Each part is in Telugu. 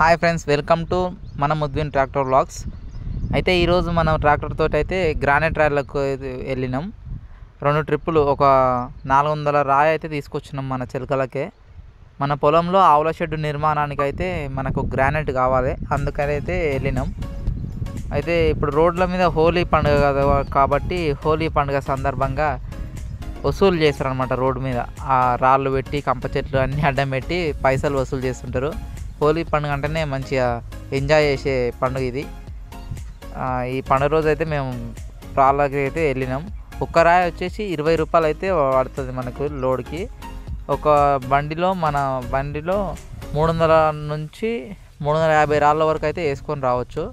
హాయ్ ఫ్రెండ్స్, వెల్కమ్ టు మన ముద్విన్ ట్రాక్టర్ వ్లాగ్స్. అయితే ఈరోజు మనం ట్రాక్టర్ తోటి అయితే గ్రానైట్ రాయలకు వెళ్ళినాం. 2 ట్రిప్పులు ఒక 400 రాయి అయితే తీసుకొచ్చినాం మన చిలకలకే. మన పొలంలో ఆవుల షెడ్ నిర్మాణానికి అయితే మనకు గ్రానైట్ కావాలి, అందుకని అయితే వెళ్ళినాం. అయితే ఇప్పుడు రోడ్ల మీద హోలీ పండుగ కాబట్టి హోలీ పండుగ సందర్భంగా వసూలు చేస్తారనమాట. రోడ్డు మీద ఆ రాళ్ళు పెట్టి కంప చెట్లు అన్నీ అడ్డం పెట్టి పైసలు వసూలు చేస్తుంటారు. హోలీ పండుగ అంటేనే మంచిగా ఎంజాయ్ చేసే పండుగ ఇది. ఈ పండుగ రోజు అయితే మేము రాళ్ళకి అయితే వెళ్ళినాం. ఒక్క రాయి వచ్చేసి 20 రూపాయలు అయితే పడుతుంది మనకు లోడ్కి. ఒక మన బండిలో 300 నుంచి 350 రాళ్ళ వరకు అయితే వేసుకొని రావచ్చు.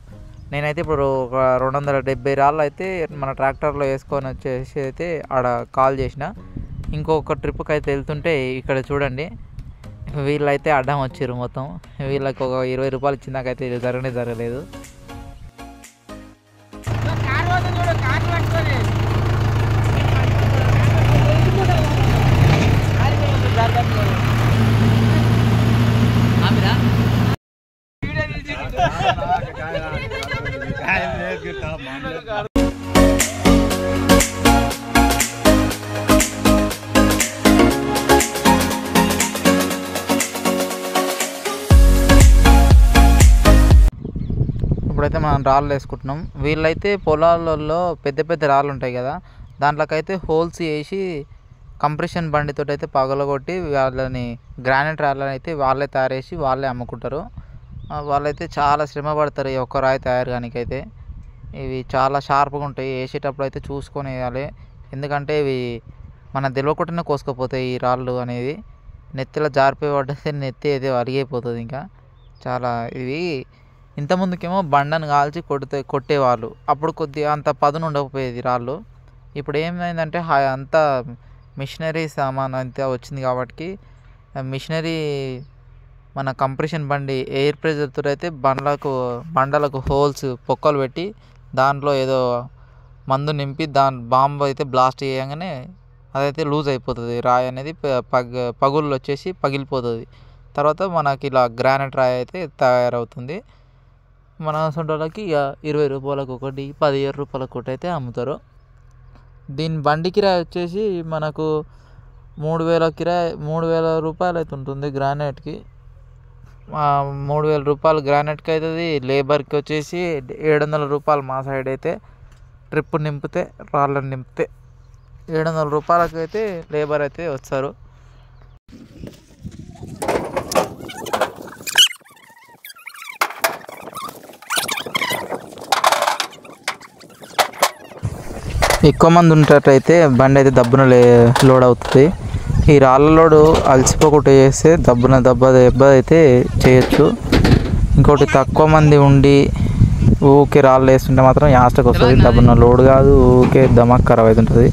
నేనైతే ఇప్పుడు ఒక 270 రాళ్ళు అయితే మన ట్రాక్టర్లో వేసుకొని వచ్చేసి అయితే ఆడ కాల్ చేసిన. ఇంకొక ట్రిప్కి అయితే వెళ్తుంటే ఇక్కడ చూడండి, వీళ్ళైతే అడ్డం వచ్చారు. మొత్తం వీళ్ళకి ఒక 20 రూపాయలు ఇచ్చిందాకైతే ఇది జరగలేదు. ఇప్పుడైతే మనం రాళ్ళు వేసుకుంటున్నాం. వీళ్ళైతే పొలాలలో పెద్ద పెద్ద రాళ్ళు ఉంటాయి కదా, దాంట్లోకైతే హోల్స్ వేసి కంప్రెషన్ బండితో అయితే పగలగొట్టి వాళ్ళని గ్రానైట్ రాళ్ళని అయితే వాళ్ళే తయారు చేసి వాళ్ళే అమ్ముకుంటారు. వాళ్ళైతే చాలా శ్రమ పడతారు ఈ ఒక్క రాయి తయారు కానికైతే. ఇవి చాలా షార్ప్గా ఉంటాయి, వేసేటప్పుడు అయితే చూసుకొని వేయాలి. ఎందుకంటే ఇవి మన తెలియకుండానే కోసుకుపోతాయి ఈ రాళ్ళు అనేది. నెత్తిలో జారిపోయి పడ్డది, నెత్తి అయితే అరిగైపోతుంది. ఇంకా చాలా ఇవి ఇంతకుముందుకేమో బండను కాల్చి కొట్టేవాళ్ళు, అప్పుడు కొద్దిగా అంత పదును ఉండకపోయేది రాళ్ళు. ఇప్పుడు ఏమైందంటే అంతా మిషనరీ సామాన్ అంతా వచ్చింది కాబట్టి మిషనరీ మన కంప్రెషన్ బండి ఎయిర్ ప్రెజర్తో అయితే బండలకు హోల్స్ పొక్కలు పెట్టి దాంట్లో ఏదో మందు నింపి బాంబు అయితే బ్లాస్ట్ చేయగానే అదైతే లూజ్ అయిపోతుంది. రాయి అనేది పగుళ్ళు వచ్చేసి పగిలిపోతుంది. తర్వాత మనకి ఇలా గ్రానైట్ రాయి అయితే తయారవుతుంది. మన సొంటోళ్ళకి 20 రూపాయలకు ఒకటి, 15 రూపాయలకు ఒకటి అయితే అమ్ముతారు. దీని బండి కిరాయి వచ్చేసి మనకు 3,000 రూపాయలు అయితే ఉంటుంది గ్రానైట్కి. 3,000 రూపాయలు గ్రానైట్కి అవుతుంది. లేబర్కి వచ్చేసి 700 రూపాయలు. మా సైడ్ అయితే ట్రిప్ నింపితే రాళ్ళని నింపితే 700 రూపాయలకి అయితే లేబర్ అయితే వస్తారు. ఎక్కువ మంది ఉన్నట్టయితే బండి అయితే దబ్బున లోడ్ అవుతుంది. ఈ రాళ్ళ లోడు అలసిపోకుండా చేస్తే దెబ్బ అయితే చేయొచ్చు. ఇంకోటి తక్కువ మంది ఉండి ఊకే రాళ్ళు వేస్తుంటే మాత్రం యాస్టకు వస్తుంది, దబ్బున లోడ్ కాదు, ఊకే దమాక్ ఖరాబ్ అవుతుంటుంది.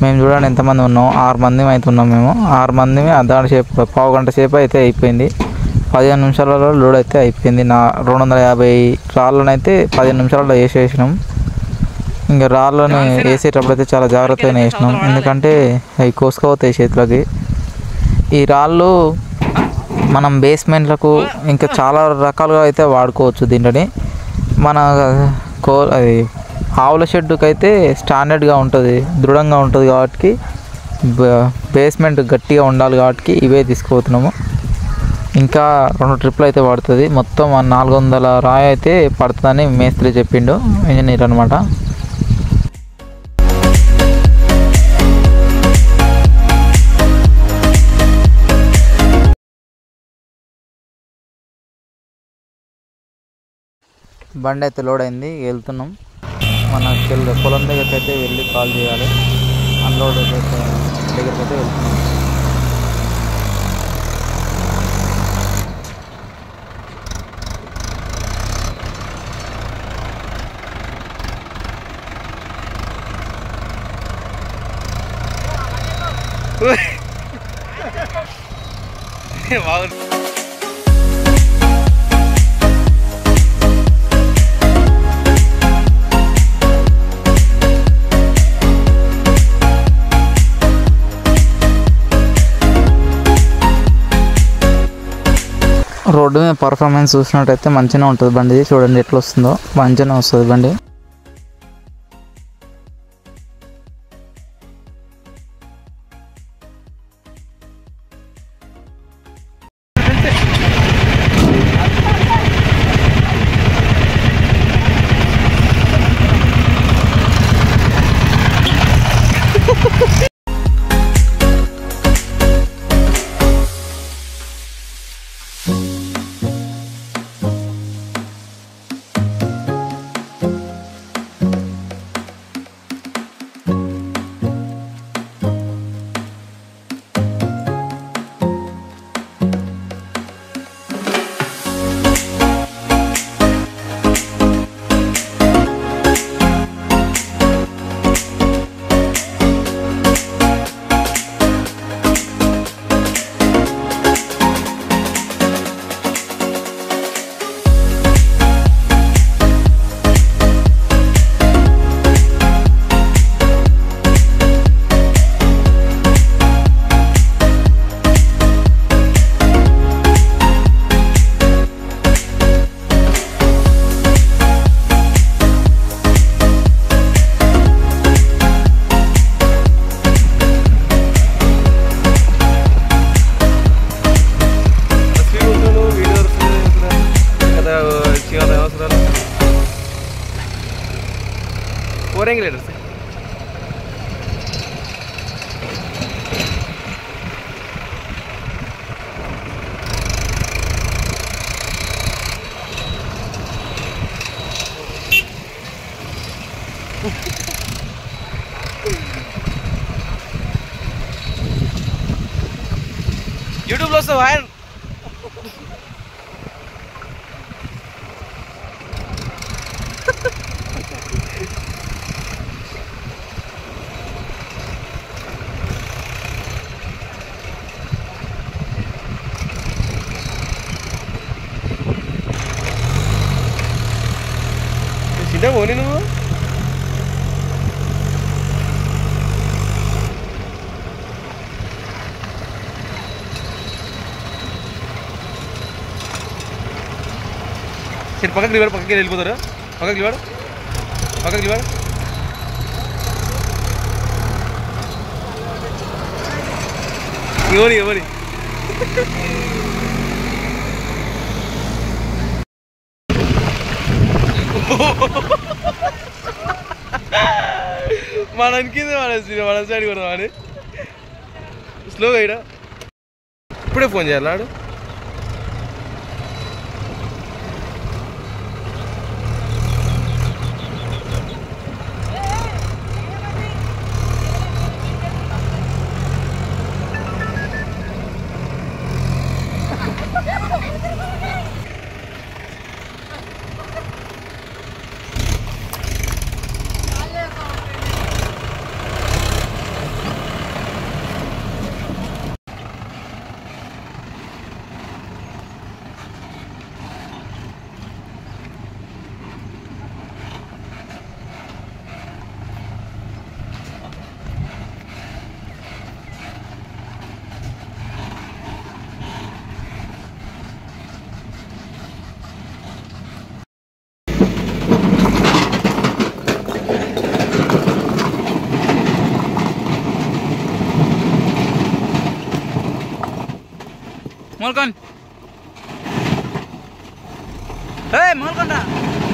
మేము చూడండి ఎంతమంది ఉన్నాం, 6 మంది అవుతున్నాం. మేము 6 మంది అర్ధగంట సేపు, పావు గంట సేపు అయితే అయిపోయింది. 15 నిమిషాలలో లోడ్ అయితే అయిపోయింది. 250 రాళ్ళను అయితే 15 నిమిషాలలో వేసేసినాం. ఇంకా రాళ్ళని వేసేటప్పుడు అయితే చాలా జాగ్రత్తగా వేసినాం, ఎందుకంటే అవి కోసుకోపోతాయి చేతులకి. ఈ రాళ్ళు మనం బేస్మెంట్లకు ఇంకా చాలా రకాలుగా అయితే వాడుకోవచ్చు. దీంట్లోని మన అది ఆవుల షెడ్డుకి అయితే స్టాండర్డ్గా ఉంటుంది, దృఢంగా ఉంటుంది కాబట్టి బేస్మెంట్ గట్టిగా ఉండాలి కాబట్టి ఇవే తీసుకుపోతున్నాము. ఇంకా 2 ట్రిప్పులు అయితే పడుతుంది. మొత్తం 400 రాయి అయితే పడుతుందని మేస్త్రి చెప్పిండు, ఇంజనీర్ అనమాట. బండి అయితే లోడ్ అయింది, వెళ్తున్నాం. మన పొలం దగ్గరికి అయితే వెళ్ళి కాల్ చేయాలి. అన్లోడ్ దగ్గరికి అయితే వెళ్తున్నాం. రోడ్డు మీద పర్ఫార్మెన్స్ చూసినట్టయితే మంచిగానే ఉంటుంది బండి. చూడండి ఎట్లా వస్తుందో, మంచిగానే వస్తుంది బండి. యూట్యూబ్లో వస్తావా? చిన్న పోనీ నువ్వు సరే పక్కకి లివాడు, పక్కకి వెళ్ళిపోతారు. పక్కకి లివాడు, పక్కకి లివాడు. ఎవరి ఎవరి మన కింద మన సైడ్ కొడదాం అని స్లోగా ఇడ. ఇప్పుడే ఫోన్ చేయాలి ఆడు. मोलकन, हे मोलकन रा.